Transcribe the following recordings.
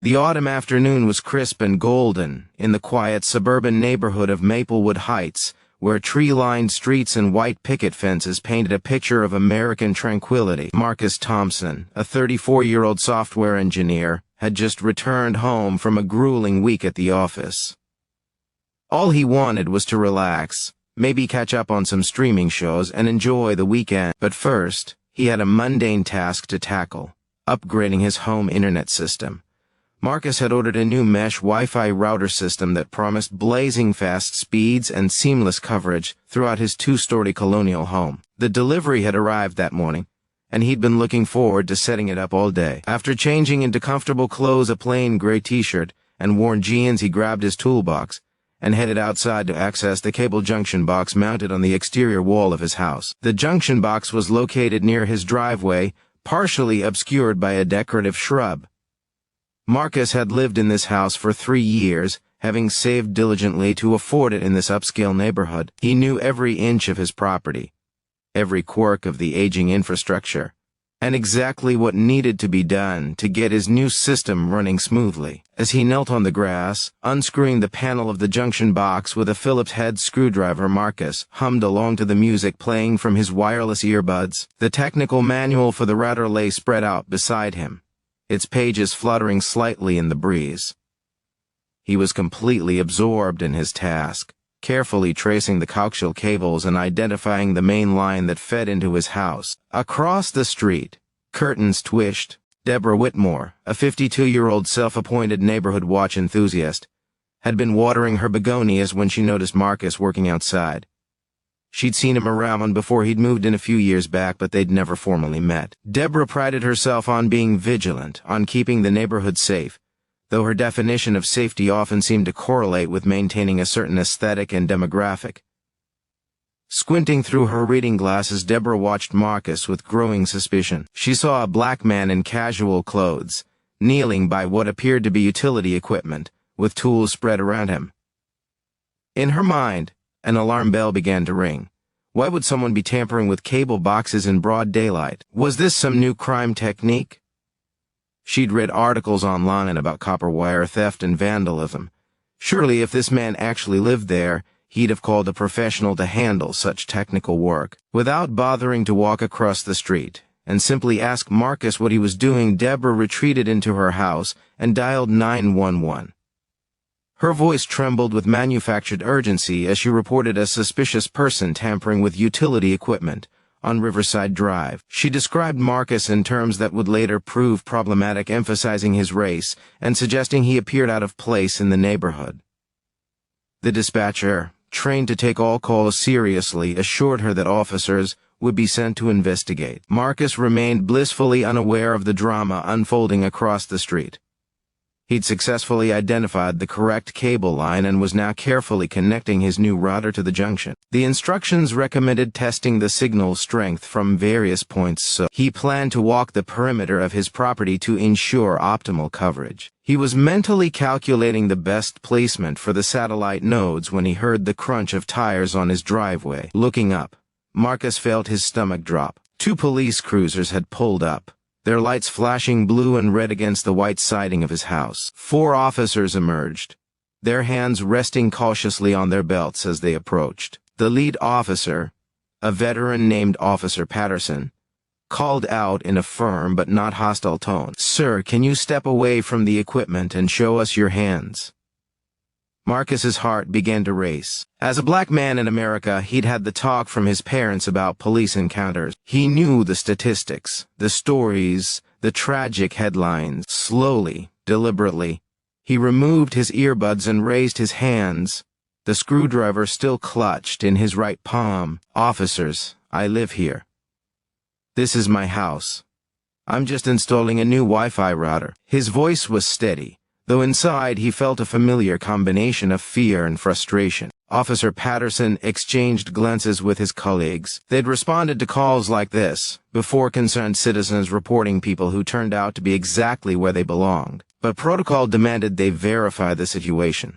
The autumn afternoon was crisp and golden in the quiet suburban neighborhood of Maplewood Heights, where tree-lined streets and white picket fences painted a picture of American tranquility. Marcus Thompson, a 34-year-old software engineer, had just returned home from a grueling week at the office. All he wanted was to relax, maybe catch up on some streaming shows and enjoy the weekend. But first, he had a mundane task to tackle: upgrading his home internet system. Marcus had ordered a new mesh Wi-Fi router system that promised blazing fast speeds and seamless coverage throughout his two-story colonial home. The delivery had arrived that morning, and he'd been looking forward to setting it up all day. After changing into comfortable clothes, a plain gray t-shirt, and worn jeans, he grabbed his toolbox and headed outside to access the cable junction box mounted on the exterior wall of his house. The junction box was located near his driveway, partially obscured by a decorative shrub. Marcus had lived in this house for 3 years, having saved diligently to afford it in this upscale neighborhood. He knew every inch of his property, every quirk of the aging infrastructure, and exactly what needed to be done to get his new system running smoothly. As he knelt on the grass, unscrewing the panel of the junction box with a Phillips head screwdriver, Marcus hummed along to the music playing from his wireless earbuds. The technical manual for the router lay spread out beside him, its pages fluttering slightly in the breeze. He was completely absorbed in his task, carefully tracing the coaxial cables and identifying the main line that fed into his house. Across the street, curtains twished. Deborah Whitmore, a 52-year-old self-appointed neighborhood watch enthusiast, had been watering her begonias when she noticed Marcus working outside. She'd seen him around before he'd moved in a few years back, but they'd never formally met. Deborah prided herself on being vigilant, on keeping the neighborhood safe, though her definition of safety often seemed to correlate with maintaining a certain aesthetic and demographic. Squinting through her reading glasses, Deborah watched Marcus with growing suspicion. She saw a black man in casual clothes, kneeling by what appeared to be utility equipment, with tools spread around him. In her mind, an alarm bell began to ring. Why would someone be tampering with cable boxes in broad daylight? Was this some new crime technique? She'd read articles online about copper wire theft and vandalism. Surely if this man actually lived there, he'd have called a professional to handle such technical work. Without bothering to walk across the street and simply ask Marcus what he was doing, Deborah retreated into her house and dialed 911. Her voice trembled with manufactured urgency as she reported a suspicious person tampering with utility equipment on Riverside Drive. She described Marcus in terms that would later prove problematic, emphasizing his race and suggesting he appeared out of place in the neighborhood. The dispatcher, trained to take all calls seriously, assured her that officers would be sent to investigate. Marcus remained blissfully unaware of the drama unfolding across the street. He'd successfully identified the correct cable line and was now carefully connecting his new router to the junction. The instructions recommended testing the signal strength from various points, so he planned to walk the perimeter of his property to ensure optimal coverage. He was mentally calculating the best placement for the satellite nodes when he heard the crunch of tires on his driveway. Looking up, Marcus felt his stomach drop. 2 police cruisers had pulled up, their lights flashing blue and red against the white siding of his house. 4 officers emerged, their hands resting cautiously on their belts as they approached. The lead officer, a veteran named Officer Patterson, called out in a firm but not hostile tone, "Sir, can you step away from the equipment and show us your hands?" Marcus's heart began to race. As a black man in America, he'd had the talk from his parents about police encounters. He knew the statistics, the stories, the tragic headlines. Slowly, deliberately, he removed his earbuds and raised his hands, the screwdriver still clutched in his right palm. "Officers, I live here. This is my house. I'm just installing a new Wi-Fi router." His voice was steady, though inside he felt a familiar combination of fear and frustration. Officer Patterson exchanged glances with his colleagues. They'd responded to calls like this before, concerned citizens reporting people who turned out to be exactly where they belonged. But protocol demanded they verify the situation.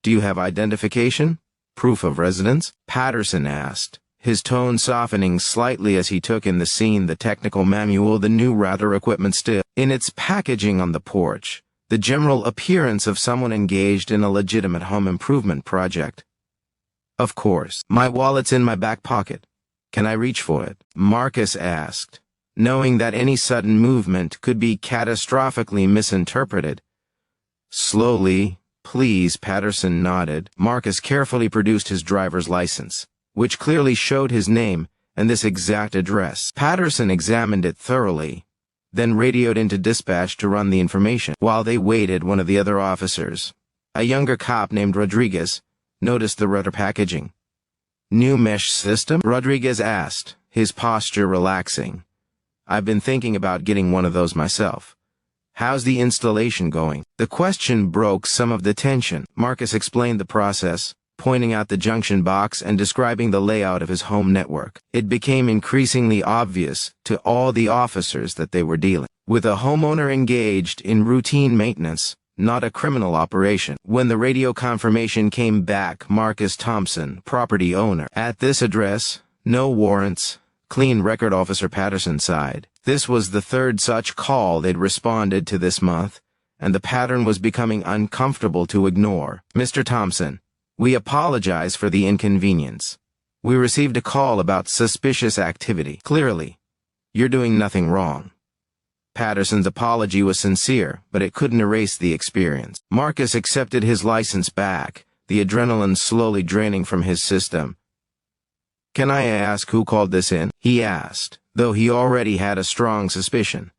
"Do you have identification? Proof of residence?" Patterson asked, his tone softening slightly as he took in the scene: the technical manual, the new router equipment still in its packaging on the porch, the general appearance of someone engaged in a legitimate home improvement project. "Of course. My wallet's in my back pocket. Can I reach for it?" Marcus asked, knowing that any sudden movement could be catastrophically misinterpreted. "Slowly, please." Patterson nodded. Marcus carefully produced his driver's license, which clearly showed his name and this exact address. Patterson examined it thoroughly, then radioed into dispatch to run the information. While they waited, one of the other officers, a younger cop named Rodriguez, noticed the router packaging. "New mesh system?" Rodriguez asked, his posture relaxing. "I've been thinking about getting one of those myself. How's the installation going?" The question broke some of the tension. Marcus explained the process, pointing out the junction box and describing the layout of his home network. It became increasingly obvious to all the officers that they were dealing with a homeowner engaged in routine maintenance, not a criminal operation. When the radio confirmation came back, Marcus Thompson, property owner, "At this address, no warrants, clean record," Officer Patterson sighed. This was the third such call they'd responded to this month, and the pattern was becoming uncomfortable to ignore. "Mr. Thompson, we apologize for the inconvenience. We received a call about suspicious activity. Clearly, you're doing nothing wrong." Patterson's apology was sincere, but it couldn't erase the experience. Marcus accepted his license back, the adrenaline slowly draining from his system. "Can I ask who called this in?" he asked, though he already had a strong suspicion.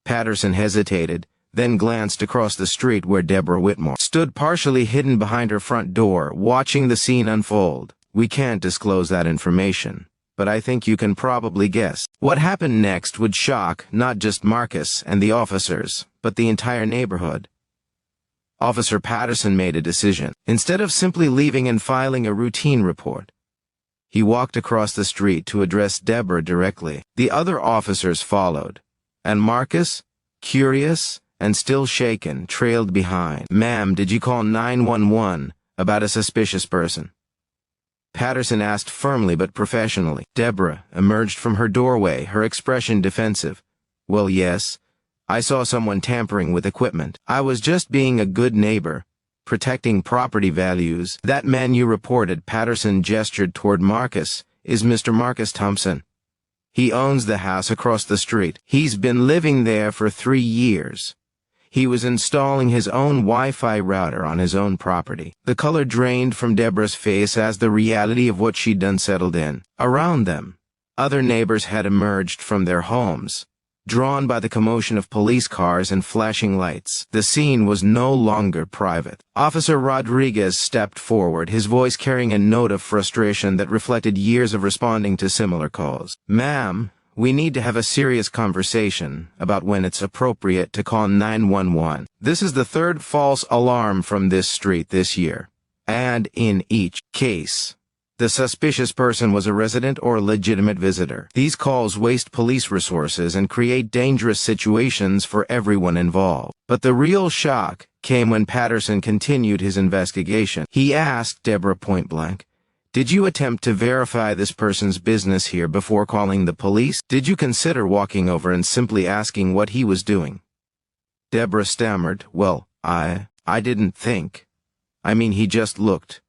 Patterson hesitated, then glanced across the street where Deborah Whitmore stood partially hidden behind her front door, watching the scene unfold. "We can't disclose that information, but I think you can probably guess." What happened next would shock not just Marcus and the officers, but the entire neighborhood. Officer Patterson made a decision. Instead of simply leaving and filing a routine report, he walked across the street to address Deborah directly. The other officers followed, and Marcus, curious and still shaken, trailed behind. "Ma'am, did you call 911 about a suspicious person?" Patterson asked firmly but professionally. Deborah emerged from her doorway, her expression defensive. "Well, yes. I saw someone tampering with equipment. I was just being a good neighbor, protecting property values." "That man you reported," Patterson gestured toward Marcus, "is Mr. Marcus Thompson. He owns the house across the street. He's been living there for 3 years. He was installing his own Wi-Fi router on his own property." The color drained from Deborah's face as the reality of what she'd done settled in. Around them, other neighbors had emerged from their homes, drawn by the commotion of police cars and flashing lights. The scene was no longer private. Officer Rodriguez stepped forward, his voice carrying a note of frustration that reflected years of responding to similar calls. "Ma'am, we need to have a serious conversation about when it's appropriate to call 911. This is the third false alarm from this street this year, and in each case, the suspicious person was a resident or a legitimate visitor. These calls waste police resources and create dangerous situations for everyone involved." But the real shock came when Patterson continued his investigation. He asked Deborah point-blank, "Did you attempt to verify this person's business here before calling the police? Did you consider walking over and simply asking what he was doing?" Deborah stammered, "Well, I didn't think. I mean, he just looked."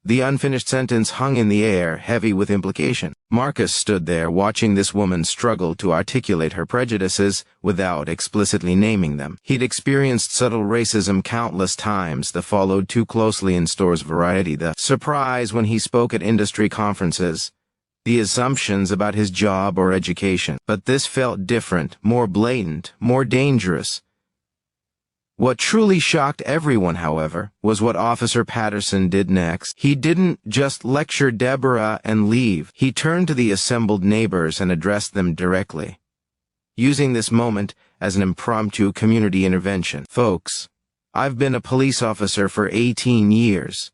The unfinished sentence hung in the air, heavy with implication. Marcus stood there, watching this woman struggle to articulate her prejudices without explicitly naming them. He'd experienced subtle racism countless times, the followed too closely in Store's variety, the surprise when he spoke at industry conferences, the assumptions about his job or education. But this felt different, more blatant, more dangerous. What truly shocked everyone, however, was what Officer Patterson did next. He didn't just lecture Deborah and leave. He turned to the assembled neighbors and addressed them directly, using this moment as an impromptu community intervention. "Folks, I've been a police officer for 18 years.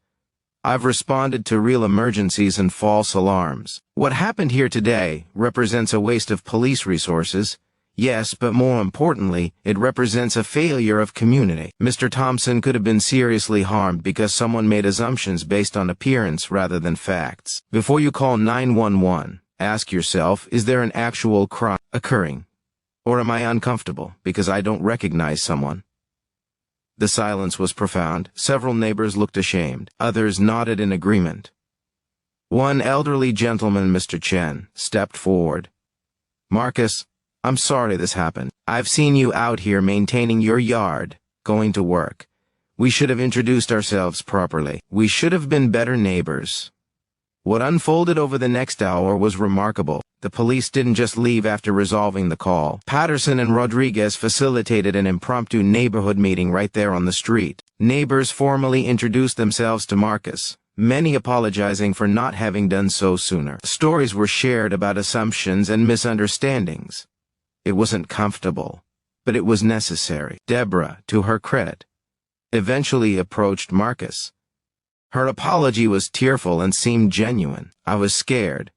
I've responded to real emergencies and false alarms. What happened here today represents a waste of police resources. Yes, but more importantly, it represents a failure of community. Mr. Thompson could have been seriously harmed because someone made assumptions based on appearance rather than facts. Before you call 911, ask yourself, is there an actual crime occurring? Or am I uncomfortable because I don't recognize someone? The silence was profound. Several neighbors looked ashamed. Others nodded in agreement. One elderly gentleman, Mr. Chen, stepped forward. "Marcus, I'm sorry this happened. I've seen you out here maintaining your yard, going to work. We should have introduced ourselves properly. We should have been better neighbors." What unfolded over the next hour was remarkable. The police didn't just leave after resolving the call. Patterson and Rodriguez facilitated an impromptu neighborhood meeting right there on the street. Neighbors formally introduced themselves to Marcus, many apologizing for not having done so sooner. Stories were shared about assumptions and misunderstandings. It wasn't comfortable, but it was necessary. Deborah, to her credit, eventually approached Marcus. Her apology was tearful and seemed genuine. "I was scared,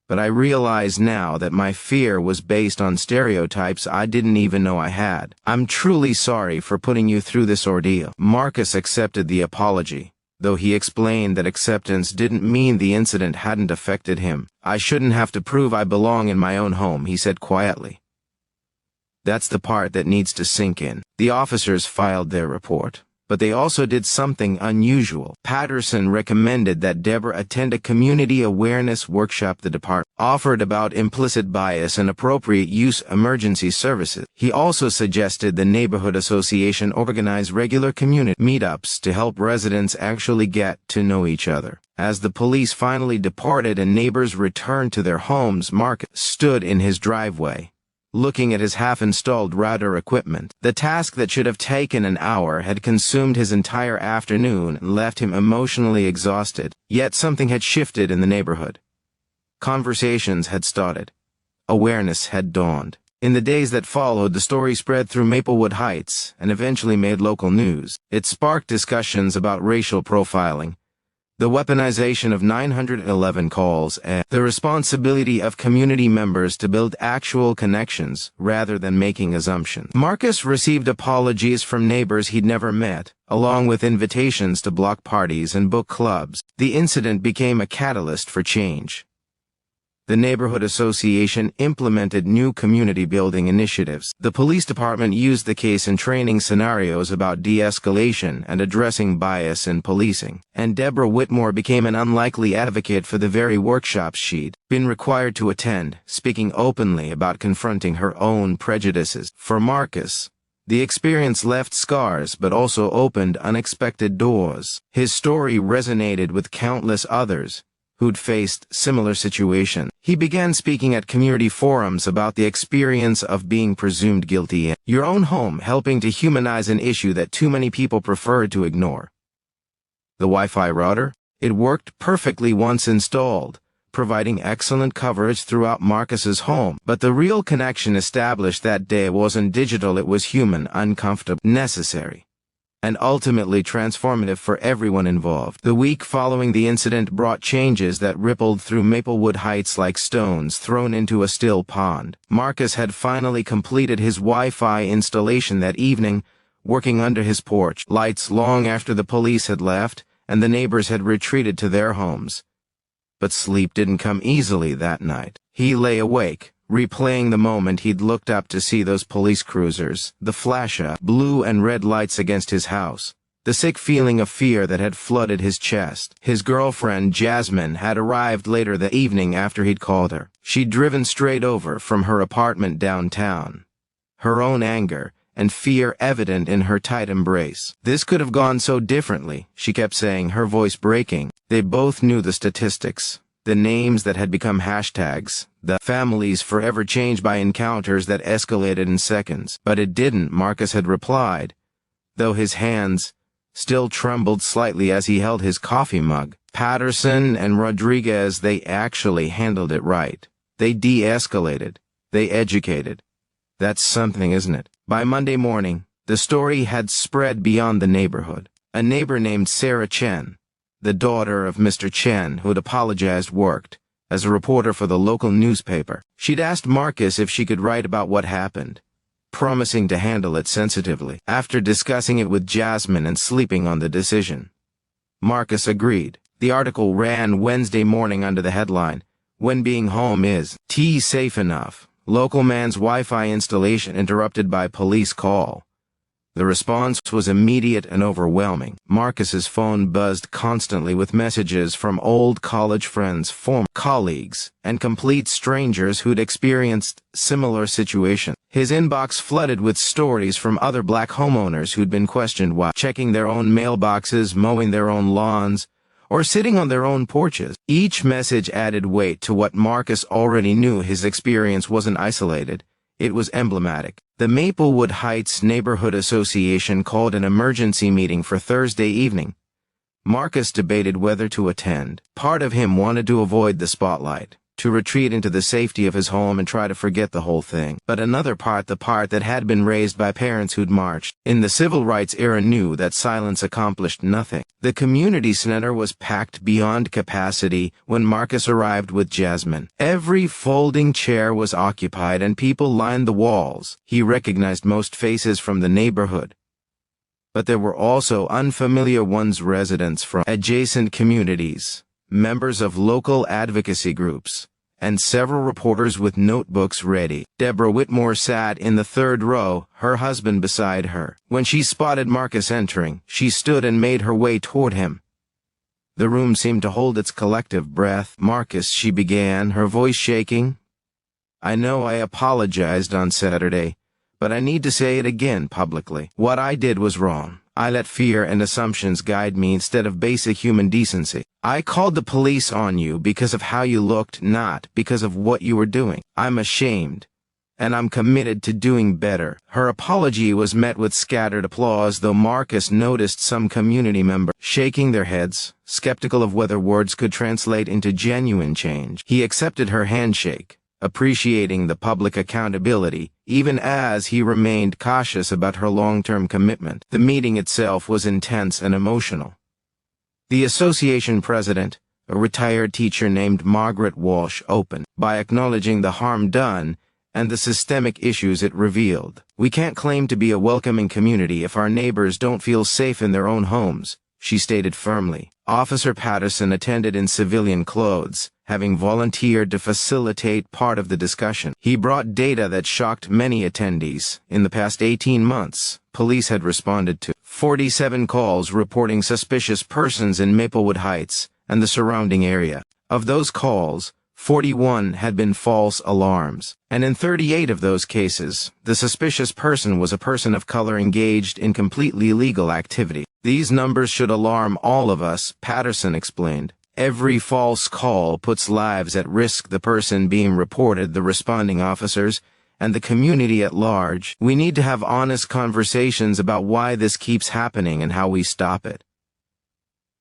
but I realize now that my fear was based on stereotypes I didn't even know I had. I'm truly sorry for putting you through this ordeal." Marcus accepted the apology, though he explained that acceptance didn't mean the incident hadn't affected him. "I shouldn't have to prove I belong in my own home," he said quietly. "That's the part that needs to sink in." The officers filed their report, but they also did something unusual. Patterson recommended that Deborah attend a community awareness workshop the department offered about implicit bias and appropriate use emergency services. He also suggested the neighborhood association organize regular community meetups to help residents actually get to know each other. As the police finally departed and neighbors returned to their homes, Marcus stood in his driveway, looking at his half-installed router equipment. The task that should have taken an hour had consumed his entire afternoon and left him emotionally exhausted. Yet something had shifted in the neighborhood. Conversations had started. Awareness had dawned. In the days that followed, the story spread through Maplewood Heights and eventually made local news. It sparked discussions about racial profiling, the weaponization of 911 calls, and the responsibility of community members to build actual connections rather than making assumptions. Marcus received apologies from neighbors he'd never met, along with invitations to block parties and book clubs. The incident became a catalyst for change. The neighborhood association implemented new community-building initiatives. The police department used the case in training scenarios about de-escalation and addressing bias in policing. And Deborah Whitmore became an unlikely advocate for the very workshops she'd been required to attend, speaking openly about confronting her own prejudices. For Marcus, the experience left scars but also opened unexpected doors. His story resonated with countless others who'd faced similar situations. He began speaking at community forums about the experience of being presumed guilty in your own home, helping to humanize an issue that too many people preferred to ignore. The Wi-Fi router? It worked perfectly once installed, providing excellent coverage throughout Marcus's home. But the real connection established that day wasn't digital, it was human, uncomfortable, necessary, and ultimately transformative for everyone involved. The week following the incident brought changes that rippled through Maplewood Heights like stones thrown into a still pond. Marcus had finally completed his Wi-Fi installation that evening, working under his porch lights long after the police had left and the neighbors had retreated to their homes. But sleep didn't come easily that night. He lay awake, replaying the moment he'd looked up to see those police cruisers, the flash of blue and red lights against his house, the sick feeling of fear that had flooded his chest. His girlfriend, Jasmine, had arrived later the evening after he'd called her. She'd driven straight over from her apartment downtown, her own anger and fear evident in her tight embrace. This could have gone so differently, she kept saying, her voice breaking. They both knew the statistics, the names that had become hashtags, the families forever changed by encounters that escalated in seconds. But it didn't, Marcus had replied, though his hands still trembled slightly as he held his coffee mug. Patterson and Rodriguez, they actually handled it right. They de-escalated. They educated. That's something, isn't it? By Monday morning, the story had spread beyond the neighborhood. A neighbor named Sarah Chen, the daughter of Mr. Chen, who'd apologized, worked as a reporter for the local newspaper. She'd asked Marcus if she could write about what happened, promising to handle it sensitively. After discussing it with Jasmine and sleeping on the decision, Marcus agreed. The article ran Wednesday morning under the headline, "When Being Home Is T Safe Enough? Local man's Wi-Fi installation interrupted by police call." The response was immediate and overwhelming. Marcus's phone buzzed constantly with messages from old college friends, former colleagues, and complete strangers who'd experienced similar situations. His inbox flooded with stories from other black homeowners who'd been questioned while checking their own mailboxes, mowing their own lawns, or sitting on their own porches. Each message added weight to what Marcus already knew. His experience wasn't isolated. It was emblematic. The Maplewood Heights Neighborhood Association called an emergency meeting for Thursday evening. Marcus debated whether to attend. Part of him wanted to avoid the spotlight, to retreat into the safety of his home and try to forget the whole thing. But another part, the part that had been raised by parents who'd marched in the civil rights era, knew that silence accomplished nothing. The community center was packed beyond capacity when Marcus arrived with Jasmine. Every folding chair was occupied and people lined the walls. He recognized most faces from the neighborhood, but there were also unfamiliar ones, residents from adjacent communities, members of local advocacy groups, and several reporters with notebooks ready. Deborah Whitmore sat in the third row, her husband beside her. When she spotted Marcus entering, she stood and made her way toward him. The room seemed to hold its collective breath. "Marcus," she began, her voice shaking, "I know I apologized on Saturday, but I need to say it again publicly. What I did was wrong. I let fear and assumptions guide me instead of basic human decency. I called the police on you because of how you looked, not because of what you were doing. I'm ashamed, and I'm committed to doing better." Her apology was met with scattered applause, though Marcus noticed some community members shaking their heads, skeptical of whether words could translate into genuine change. He accepted her handshake, appreciating the public accountability, even as he remained cautious about her long-term commitment. The meeting itself was intense and emotional. The association president, a retired teacher named Margaret Walsh, opened by acknowledging the harm done and the systemic issues it revealed. "We can't claim to be a welcoming community if our neighbors don't feel safe in their own homes," she stated firmly. Officer Patterson attended in civilian clothes, having volunteered to facilitate part of the discussion. He brought data that shocked many attendees. In the past 18 months, police had responded to 47 calls reporting suspicious persons in Maplewood Heights and the surrounding area. Of those calls, 41 had been false alarms, and in 38 of those cases, the suspicious person was a person of color engaged in completely illegal activity. "These numbers should alarm all of us," Patterson explained. "Every false call puts lives at risk, the person being reported, the responding officers, and the community at large. We need to have honest conversations about why this keeps happening and how we stop it."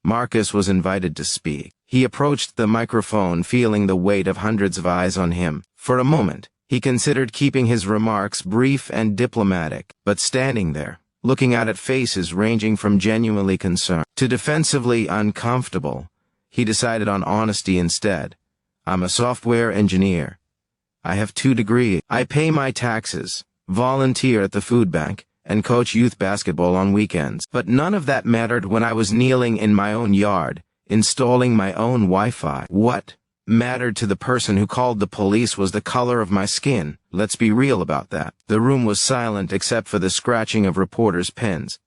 Marcus was invited to speak. He approached the microphone, feeling the weight of hundreds of eyes on him. For a moment, he considered keeping his remarks brief and diplomatic, but standing there, looking out at faces ranging from genuinely concerned to defensively uncomfortable, he decided on honesty instead. "I'm a software engineer. I have 2 degrees. I pay my taxes, volunteer at the food bank, and coach youth basketball on weekends. But none of that mattered when I was kneeling in my own yard, installing my own Wi-Fi. What mattered to the person who called the police was the color of my skin. Let's be real about that." The room was silent except for the scratching of reporters' pens.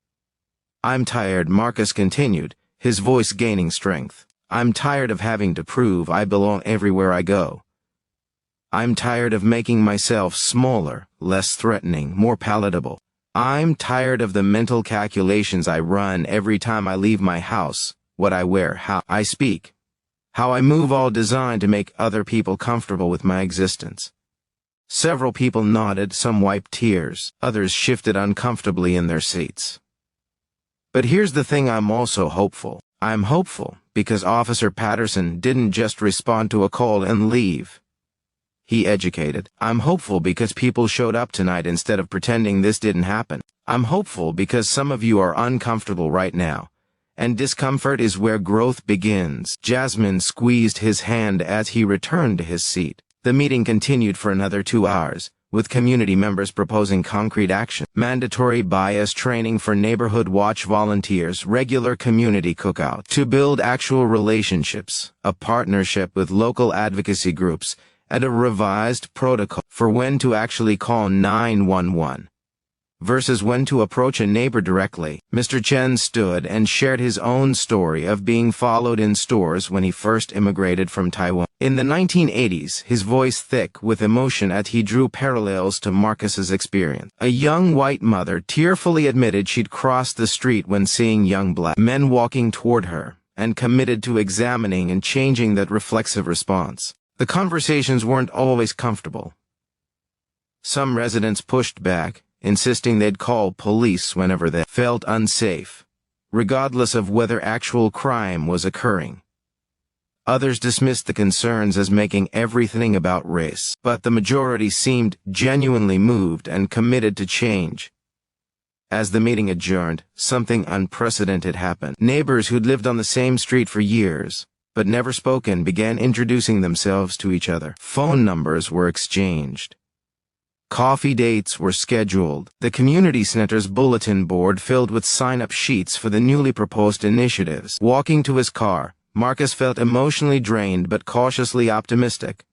"I'm tired," Marcus continued, his voice gaining strength. "I'm tired of having to prove I belong everywhere I go. I'm tired of making myself smaller, less threatening, more palatable. I'm tired of the mental calculations I run every time I leave my house, what I wear, how I speak, how I move, all designed to make other people comfortable with my existence." Several people nodded, some wiped tears, others shifted uncomfortably in their seats. "But here's the thing, I'm also hopeful. I'm hopeful because Officer Patterson didn't just respond to a call and leave. He educated. I'm hopeful because people showed up tonight instead of pretending this didn't happen. I'm hopeful because some of you are uncomfortable right now, and discomfort is where growth begins." Jasmine squeezed his hand as he returned to his seat. The meeting continued for another 2 hours, with community members proposing concrete action: mandatory bias training for neighborhood watch volunteers, regular community cookout to build actual relationships, a partnership with local advocacy groups, and a revised protocol for when to actually call 911. versus when to approach a neighbor directly. Mr. Chen stood and shared his own story of being followed in stores when he first immigrated from Taiwan. In the 1980s, his voice thick with emotion as he drew parallels to Marcus's experience. A young white mother tearfully admitted she'd crossed the street when seeing young black men walking toward her, and committed to examining and changing that reflexive response. The conversations weren't always comfortable. Some residents pushed back, insisting they'd call police whenever they felt unsafe, regardless of whether actual crime was occurring. Others dismissed the concerns as making everything about race, but the majority seemed genuinely moved and committed to change. As the meeting adjourned, something unprecedented happened. Neighbors who'd lived on the same street for years, but never spoken, began introducing themselves to each other. Phone numbers were exchanged. Coffee dates were scheduled. The community center's bulletin board filled with sign-up sheets for the newly proposed initiatives. Walking to his car, Marcus felt emotionally drained but cautiously optimistic.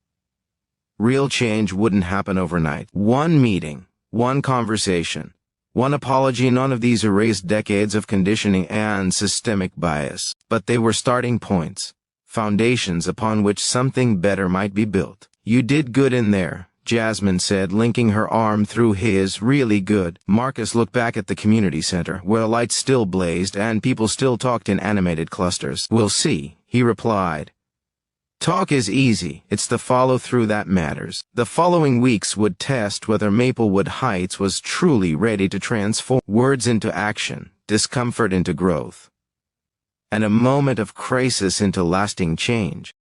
Real change wouldn't happen overnight. One meeting, one conversation, one apology, none of these erased decades of conditioning and systemic bias. But they were starting points, foundations upon which something better might be built. "You did good in there," Jasmine said, linking her arm through his. "Really good." Marcus looked back at the community center, where lights still blazed and people still talked in animated clusters. "We'll see," he replied. "Talk is easy, it's the follow-through that matters." The following weeks would test whether Maplewood Heights was truly ready to transform words into action, discomfort into growth, and a moment of crisis into lasting change.